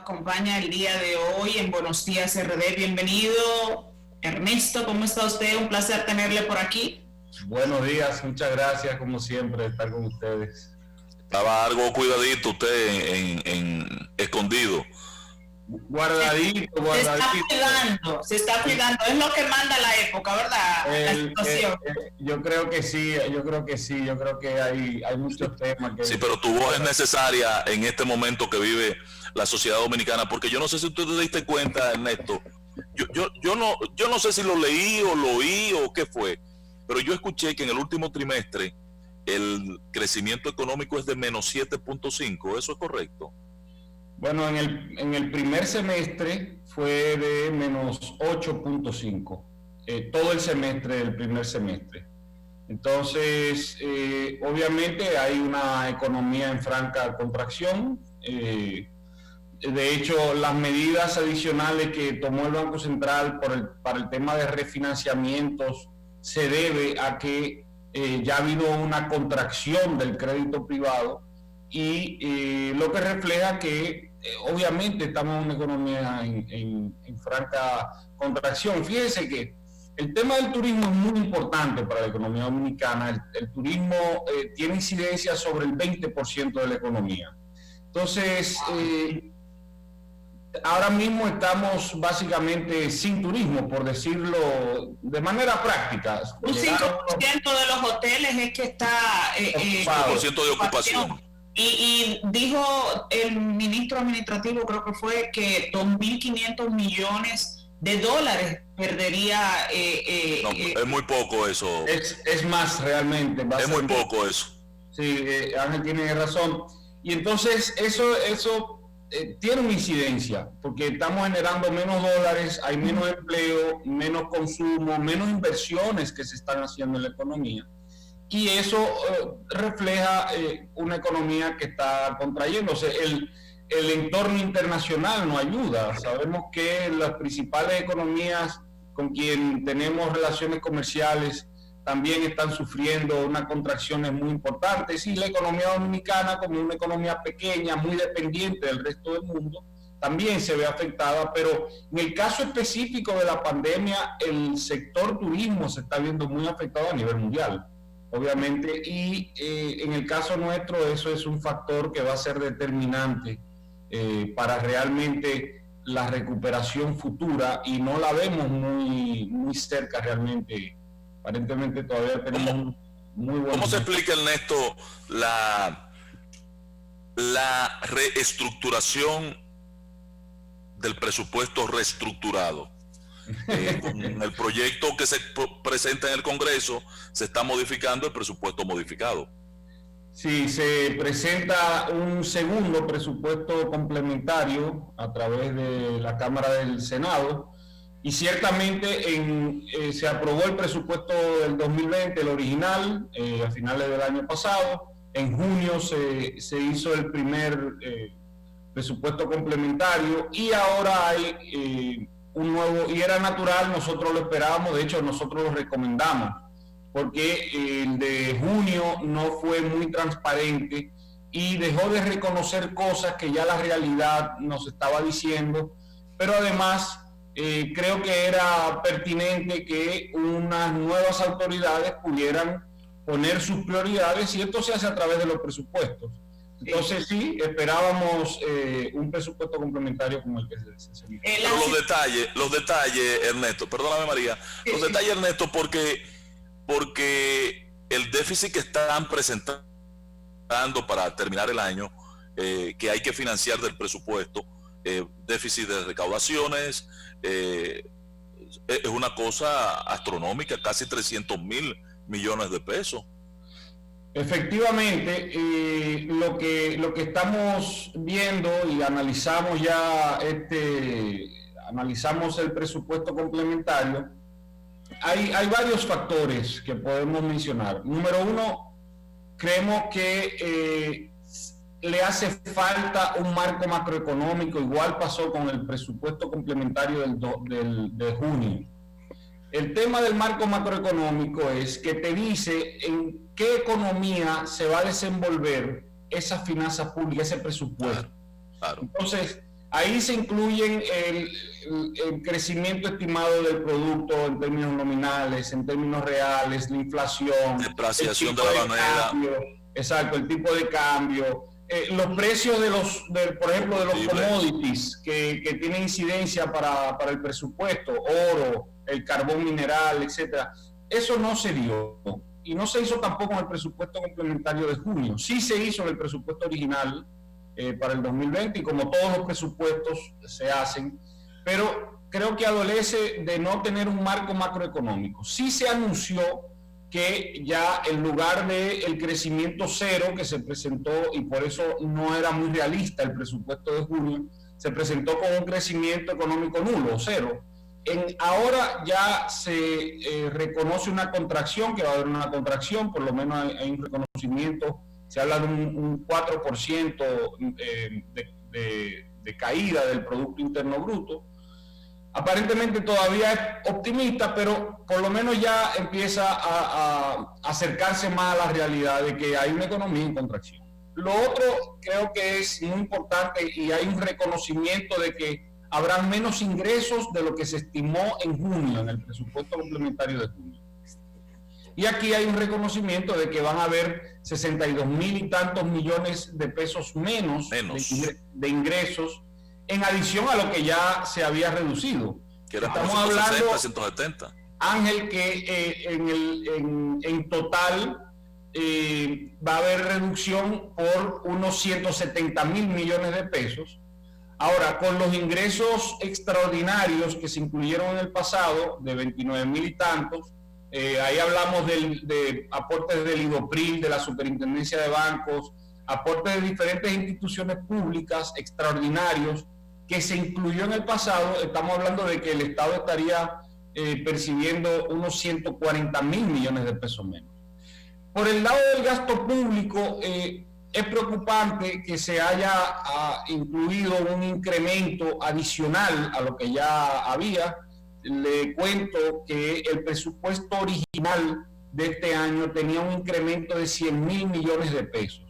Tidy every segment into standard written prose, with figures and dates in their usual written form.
Acompaña el día de hoy en Buenos Días RD. Bienvenido, Ernesto. ¿Cómo está usted? Un placer tenerle por aquí. Buenos días, muchas gracias, como siempre, estar con ustedes. Estaba algo cuidadito usted escondido. Guardadito. Se está cuidando. Es lo que manda la época, ¿verdad? La situación. Yo creo que sí. Yo creo que hay muchos temas que... Sí, pero tu voz es necesaria en este momento que vive la sociedad dominicana, porque yo no sé si usted te diste cuenta, Ernesto. Yo no sé si lo leí o lo oí o qué fue, pero yo escuché que en el último trimestre el crecimiento económico es de menos 7.5. ¿Eso es correcto? Bueno, en el primer semestre fue de menos 8.5, todo el semestre del primer semestre. Entonces, obviamente hay una economía en franca contracción. De hecho, las medidas adicionales que tomó el Banco Central para el tema de refinanciamientos se debe a que ya ha habido una contracción del crédito privado y lo que refleja que obviamente estamos en una economía en franca contracción. Fíjense que el tema del turismo es muy importante para la economía dominicana. El turismo tiene incidencia sobre el 20% de la economía. Entonces, ahora mismo estamos básicamente sin turismo, por decirlo de manera práctica. Un 5% de los hoteles es que está... 5% de ocupación. Y dijo el ministro administrativo, creo que fue, que 2.500 millones de dólares perdería... no, es muy poco eso. Es más, realmente. Es muy poco eso. Sí, Ángel tiene razón. Y entonces eso tiene una incidencia, porque estamos generando menos dólares, hay menos empleo, menos consumo, menos inversiones que se están haciendo en la economía. Y eso refleja una economía que está contrayéndose. El entorno internacional no ayuda. Sabemos que las principales economías con quien tenemos relaciones comerciales también están sufriendo unas contracciones muy importantes. Y la economía dominicana, como una economía pequeña, muy dependiente del resto del mundo, también se ve afectada. Pero en el caso específico de la pandemia, el sector turismo se está viendo muy afectado a nivel mundial, obviamente, y en el caso nuestro eso es un factor que va a ser determinante para realmente la recuperación futura, y no la vemos muy cerca realmente. Aparentemente todavía tenemos muy buen... ¿Cómo se explica, Ernesto, la reestructuración del presupuesto reestructurado? Con el proyecto que se presenta en el Congreso se está modificando el presupuesto modificado. Sí, se presenta un segundo presupuesto complementario a través de la Cámara del Senado, y ciertamente se aprobó el presupuesto del 2020, el original, a finales del año pasado. En junio se hizo el primer presupuesto complementario, y ahora hay un nuevo, y era natural, nosotros lo esperábamos, de hecho nosotros lo recomendamos, porque el de junio no fue muy transparente y dejó de reconocer cosas que ya la realidad nos estaba diciendo, pero además creo que era pertinente que unas nuevas autoridades pudieran poner sus prioridades, y esto se hace a través de los presupuestos. Entonces sí, esperábamos un presupuesto complementario como el que se pero los detalles, Ernesto, perdóname María, los detalles, Ernesto, porque el déficit que están presentando para terminar el año, que hay que financiar del presupuesto, déficit de recaudaciones, es una cosa astronómica, casi 300.000 millones de pesos. Efectivamente, lo que estamos viendo, y analizamos ya analizamos el presupuesto complementario, hay varios factores que podemos mencionar. Número uno, creemos que le hace falta un marco macroeconómico. Igual pasó con el presupuesto complementario de junio. El tema del marco macroeconómico es que te dice en qué economía se va a desenvolver esa finanza pública, ese presupuesto. Claro. Entonces, Ahí se incluyen el crecimiento estimado del producto en términos nominales, en términos reales, la inflación, depreciación de la moneda. Exacto, el tipo de cambio, los precios por ejemplo, de los commodities que tienen incidencia para el presupuesto, oro, el carbón mineral, etcétera. Eso no se dio y no se hizo tampoco en el presupuesto complementario de junio. Sí se hizo en el presupuesto original para el 2020 y como todos los presupuestos se hacen, pero creo que adolece de no tener un marco macroeconómico. Sí se anunció que ya en lugar del crecimiento cero que se presentó, y por eso no era muy realista el presupuesto de junio, se presentó con un crecimiento económico nulo, cero. Ahora ya se reconoce una contracción, que va a haber una contracción, por lo menos hay un reconocimiento. Se habla de un 4% de caída del Producto Interno Bruto. Aparentemente todavía es optimista, pero por lo menos ya empieza a acercarse más a la realidad de que hay una economía en contracción. Lo otro creo que es muy importante y hay un reconocimiento de que habrá menos ingresos de lo que se estimó en junio, en el presupuesto complementario de junio. Y aquí hay un reconocimiento de que van a haber 62,000 y tantos millones de pesos menos. De ingresos, en adición a lo que ya se había reducido. Que era estamos hablando, 170. Ángel, que en total va a haber reducción por unos 170,000 millones de pesos. Ahora, con los ingresos extraordinarios que se incluyeron en el pasado, de 29,000 y tantos, ahí hablamos de aportes del IDOPRIL, de la Superintendencia de Bancos, aportes de diferentes instituciones públicas extraordinarios que se incluyó en el pasado. Estamos hablando de que el Estado estaría percibiendo unos 140,000 millones de pesos menos. Por el lado del gasto público, es preocupante que se haya incluido un incremento adicional a lo que ya había. Le cuento que el presupuesto original de este año tenía un incremento de 100,000 millones de pesos.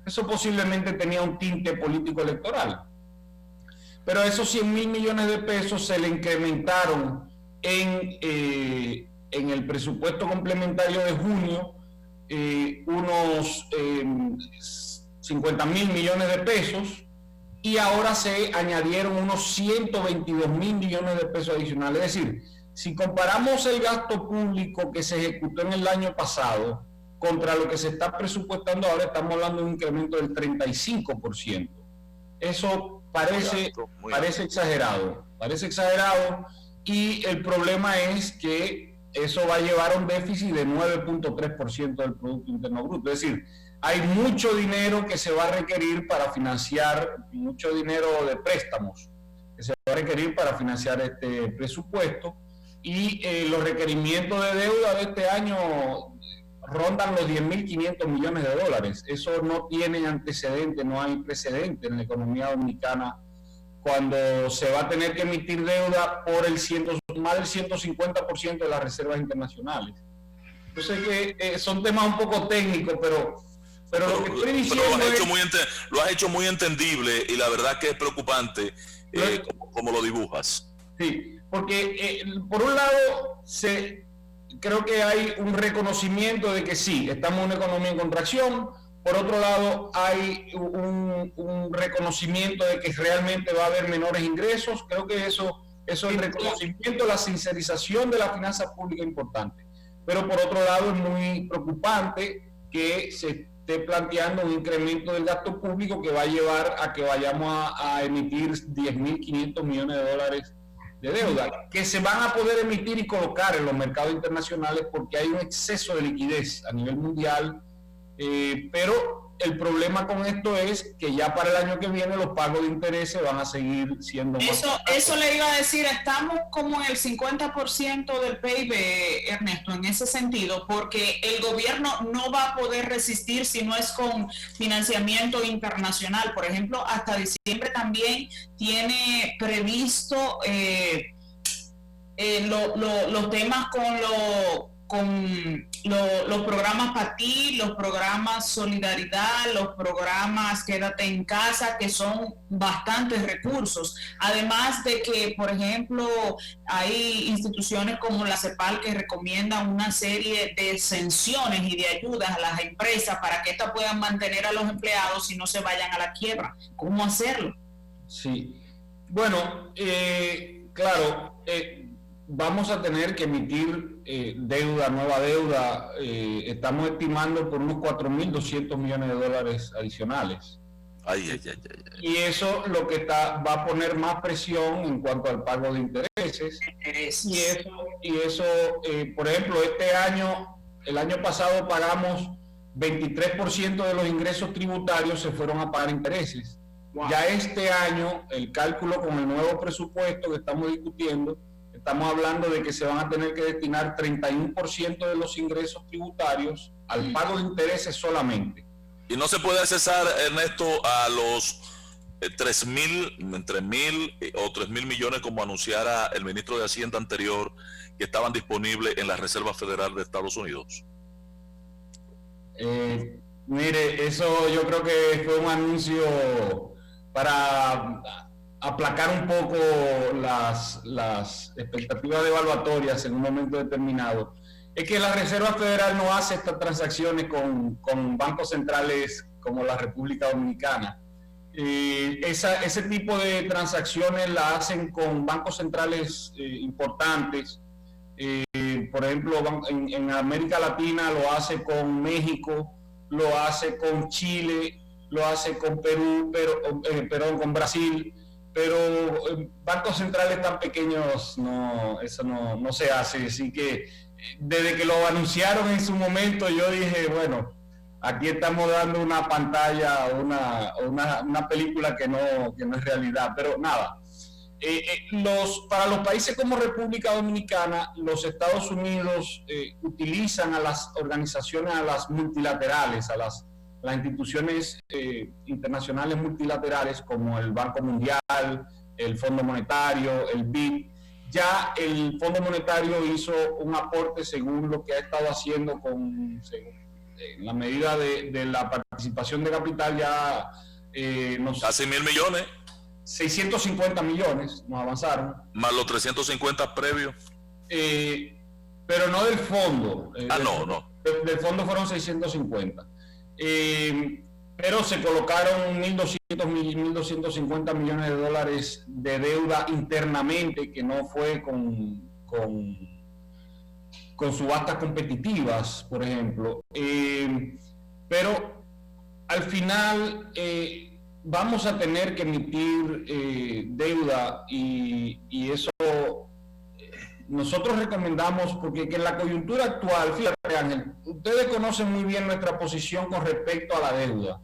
Eso posiblemente tenía un tinte político electoral. Pero esos 100,000 millones de pesos se le incrementaron en el presupuesto complementario de junio unos 50,000 millones de pesos, y ahora se añadieron unos 122,000 millones de pesos adicionales. Es decir, si comparamos el gasto público que se ejecutó en el año pasado contra lo que se está presupuestando ahora, estamos hablando de un incremento del 35%. Eso parece exagerado, y el problema es que eso va a llevar a un déficit de 9.3% del Producto Interno Bruto. Es decir, hay mucho dinero que se va a requerir para financiar, mucho dinero de préstamos que se va a requerir para financiar este presupuesto, y los requerimientos de deuda de este año rondan los 10.500 millones de dólares. Eso no tiene antecedente, no hay precedente en la economía dominicana, cuando se va a tener que emitir deuda por más del 150% de las reservas internacionales. Yo sé que son temas un poco técnicos, pero lo que estoy diciendo lo has hecho muy entendible, y la verdad que es preocupante como lo dibujas. Sí, porque por un lado creo que hay un reconocimiento de que sí, estamos en una economía en contracción. Por otro lado, hay un reconocimiento de que realmente va a haber menores ingresos. Creo que eso es el reconocimiento, la sincerización de la finanza pública importante. Pero por otro lado, es muy preocupante que se esté planteando un incremento del gasto público que va a llevar a que vayamos a emitir 10.500 millones de dólares de deuda, que se van a poder emitir y colocar en los mercados internacionales porque hay un exceso de liquidez a nivel mundial. Pero el problema con esto es que ya para el año que viene los pagos de intereses van a seguir siendo más. Eso le iba a decir, estamos como en el 50% del PIB, Ernesto, en ese sentido, porque el gobierno no va a poder resistir si no es con financiamiento internacional. Por ejemplo, hasta diciembre también tiene previsto los temas los programas para ti, los programas Solidaridad, los programas Quédate en Casa, que son bastantes recursos. Además de que, por ejemplo, hay instituciones como la CEPAL que recomiendan una serie de exenciones y de ayudas a las empresas para que éstas puedan mantener a los empleados y no se vayan a la quiebra. ¿Cómo hacerlo? Sí, bueno, claro, vamos a tener que emitir nueva deuda, estamos estimando por unos 4.200 millones de dólares adicionales. Y eso lo que va a poner más presión en cuanto al pago de intereses. Y eso por ejemplo, el año pasado pagamos 23% de los ingresos tributarios se fueron a pagar intereses. Wow. Ya este año, el cálculo con el nuevo presupuesto que estamos discutiendo, estamos hablando de que se van a tener que destinar 31% de los ingresos tributarios al pago de intereses solamente. Y no se puede accesar, Ernesto, a los 3.000, entre 1.000 o 3.000 millones, como anunciara el ministro de Hacienda anterior, que estaban disponibles en la Reserva Federal de Estados Unidos. Mire, eso yo creo que fue un anuncio para aplacar un poco las expectativas devaluatorias en un momento determinado. Es que la Reserva Federal no hace estas transacciones con bancos centrales como la República Dominicana. Ese tipo de transacciones la hacen con bancos centrales importantes. Por ejemplo, en América Latina lo hace con México, lo hace con Chile, lo hace con Perú, con Brasil, pero bancos centrales tan pequeños eso no se hace. Así que desde que lo anunciaron en su momento yo dije, bueno, aquí estamos dando una pantalla, una película que no es realidad, pero nada. Para los países como República Dominicana, los Estados Unidos utilizan a las organizaciones, a las multilaterales, a las instituciones internacionales multilaterales como el Banco Mundial, el Fondo Monetario, el BID. Ya el Fondo Monetario hizo un aporte según lo que ha estado haciendo en la medida de la participación de capital, ya casi 1.000 millones. 650 millones nos avanzaron. Más los 350 previos. Pero no del fondo. No. Del fondo fueron 650. Pero se colocaron 1.250 millones de dólares de deuda internamente, que no fue con subastas competitivas, por ejemplo. Pero al final vamos a tener que emitir deuda y eso nosotros recomendamos, porque que en la coyuntura actual, fíjate Ángel, ustedes conocen muy bien nuestra posición con respecto a la deuda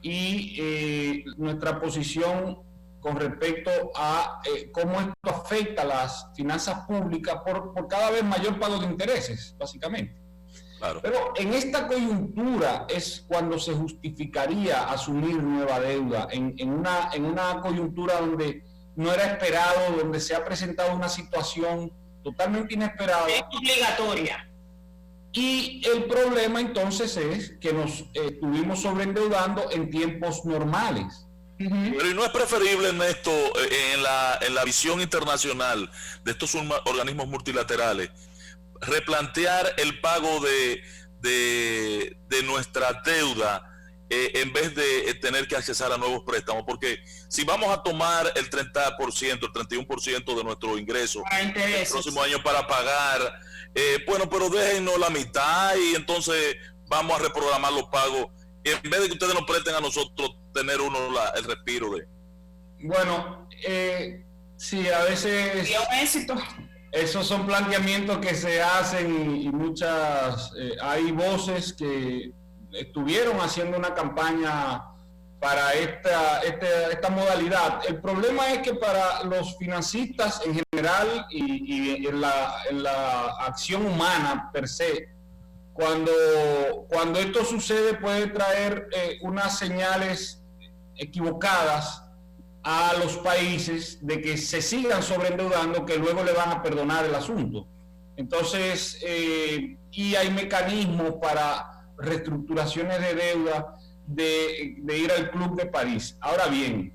y nuestra posición con respecto a cómo esto afecta a las finanzas públicas por cada vez mayor pago de intereses, básicamente. Claro. Pero en esta coyuntura es cuando se justificaría asumir nueva deuda, en una coyuntura donde no era esperado, donde se ha presentado una situación totalmente inesperada. Es obligatoria. Y el problema entonces es que nos estuvimos sobreendeudando en tiempos normales. Pero ¿y no es preferible, Ernesto, en la visión internacional de estos organismos multilaterales, replantear el pago de nuestra deuda en vez de tener que accesar a nuevos préstamos? Porque si vamos a tomar el 30%, el 31% de nuestro ingreso el próximo año para pagar, bueno, pero déjennos la mitad y entonces vamos a reprogramar los pagos, y en vez de que ustedes nos presten a nosotros tener el respiro de... Bueno, sí, a veces... éxito. Esos son planteamientos que se hacen y muchas... hay voces que estuvieron haciendo una campaña para esta modalidad. El problema es que para los financistas en general y en la acción humana per se, cuando esto sucede puede traer unas señales equivocadas a los países de que se sigan sobreendeudando, que luego le van a perdonar el asunto. Entonces, y hay mecanismos para reestructuraciones de deuda de ir al Club de París. Ahora bien,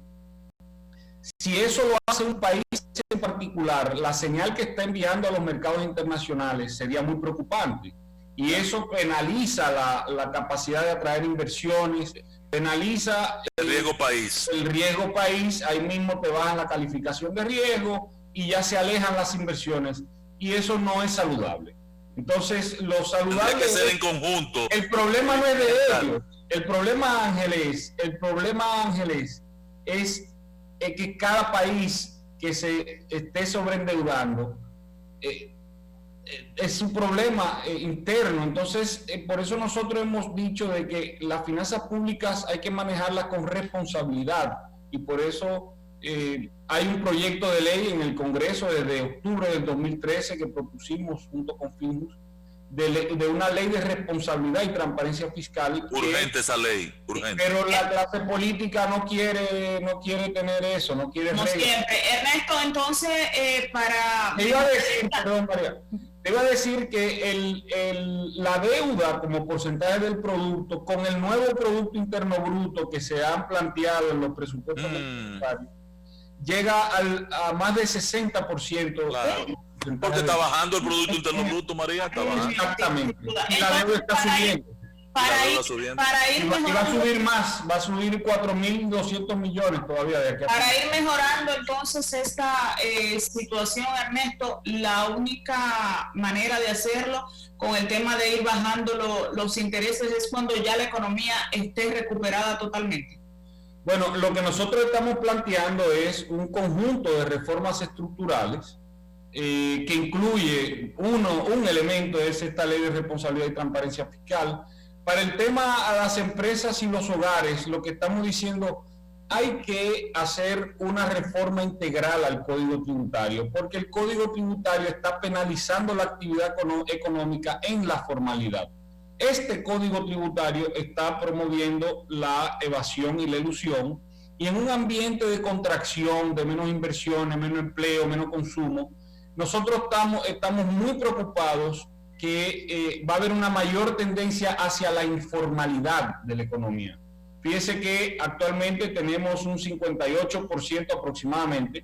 si eso lo hace un país en particular, la señal que está enviando a los mercados internacionales sería muy preocupante. Y eso penaliza la capacidad de atraer inversiones, penaliza el riesgo país. El riesgo país, ahí mismo te bajan la calificación de riesgo y ya se alejan las inversiones. Y eso no es saludable. Entonces, lo saludable tendría que ser en conjunto. El problema no es de ellos. El problema, Ángeles, es que cada país que se esté sobreendeudando es un problema interno. Entonces, por eso nosotros hemos dicho de que las finanzas públicas hay que manejarlas con responsabilidad, y por eso hay un proyecto de ley en el Congreso desde octubre del 2013 que propusimos junto con FINUS de una ley de responsabilidad y transparencia fiscal. Urgente esa ley, urgente. Pero la clase política no quiere tener eso, no quiere. No siempre. Ernesto, entonces, para... Te iba a decir, perdón, María, te iba a decir que la deuda como porcentaje del producto, con el nuevo Producto Interno Bruto que se han planteado en los presupuestos llega a más de 60%. Claro. Porque está bajando el Producto Interno Bruto, María, está bajando. Exactamente. Y la deuda está subiendo. Y va a subir más, va a subir 4.200 millones todavía de aquí a para ir mejorando entonces esta situación, Ernesto, la única manera de hacerlo con el tema de ir bajando los intereses es cuando ya la economía esté recuperada totalmente. Bueno, lo que nosotros estamos planteando es un conjunto de reformas estructurales que incluye un elemento, es esta ley de responsabilidad y transparencia fiscal. Para el tema a las empresas y los hogares, lo que estamos diciendo, hay que hacer una reforma integral al Código Tributario, porque el Código Tributario está penalizando la actividad económica en la formalidad. Este Código Tributario está promoviendo la evasión y la elusión, y en un ambiente de contracción, de menos inversiones, menos empleo, menos consumo, nosotros estamos muy preocupados que va a haber una mayor tendencia hacia la informalidad de la economía. Fíjese que actualmente tenemos un 58% aproximadamente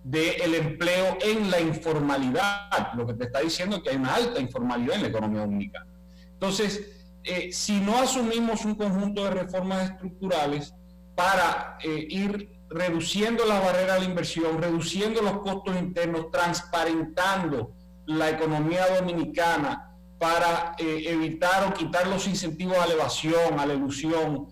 del empleo en la informalidad, lo que te está diciendo es que hay una alta informalidad en la economía dominicana. Entonces, si no asumimos un conjunto de reformas estructurales para ir reduciendo las barreras a la inversión, reduciendo los costos internos, transparentando la economía dominicana para evitar o quitar los incentivos a la evasión, a la elusión,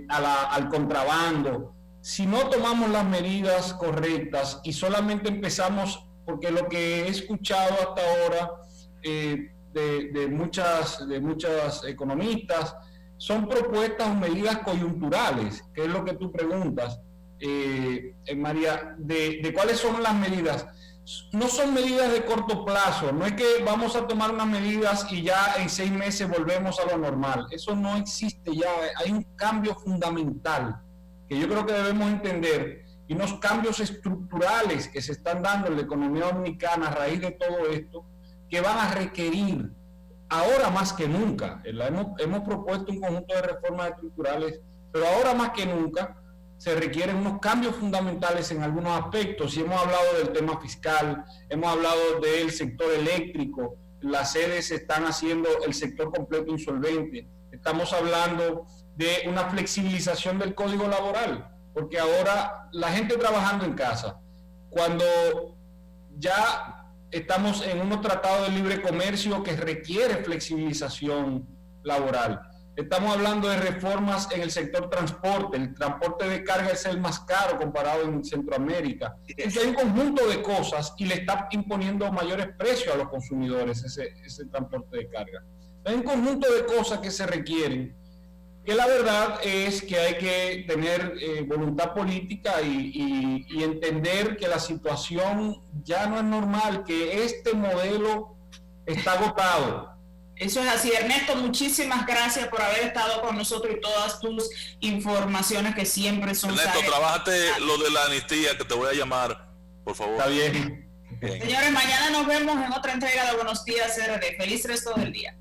al contrabando. Si no tomamos las medidas correctas y solamente empezamos, porque lo que he escuchado hasta ahora de muchas economistas son propuestas o medidas coyunturales, que es lo que tú preguntas, María, de cuáles son las medidas. No son medidas de corto plazo, no es que vamos a tomar unas medidas y ya en 6 meses volvemos a lo normal. Eso no existe ya, hay un cambio fundamental que yo creo que debemos entender, y unos cambios estructurales que se están dando en la economía dominicana a raíz de todo esto, que van a requerir ahora más que nunca. Hemos propuesto un conjunto de reformas estructurales, pero ahora más que nunca se requieren unos cambios fundamentales en algunos aspectos. Y hemos hablado del tema fiscal, hemos hablado del sector eléctrico, las sedes están haciendo el sector completo insolvente, estamos hablando de una flexibilización del código laboral, porque ahora la gente trabajando en casa, cuando ya estamos en unos tratados de libre comercio que requiere flexibilización laboral. Estamos hablando de reformas en el sector transporte. El transporte de carga es el más caro comparado en Centroamérica. Entonces hay un conjunto de cosas y le está imponiendo mayores precios a los consumidores ese transporte de carga. Hay un conjunto de cosas que se requieren, que la verdad es que hay que tener voluntad política y entender que la situación ya no es normal, que este modelo está agotado. Eso es así. Ernesto, muchísimas gracias por haber estado con nosotros y todas tus informaciones que siempre son... Ernesto, trabájate lo de la amnistía, que te voy a llamar, por favor. Está bien. Señores, mañana nos vemos en otra entrega de Buenos Días RD. Feliz resto del día.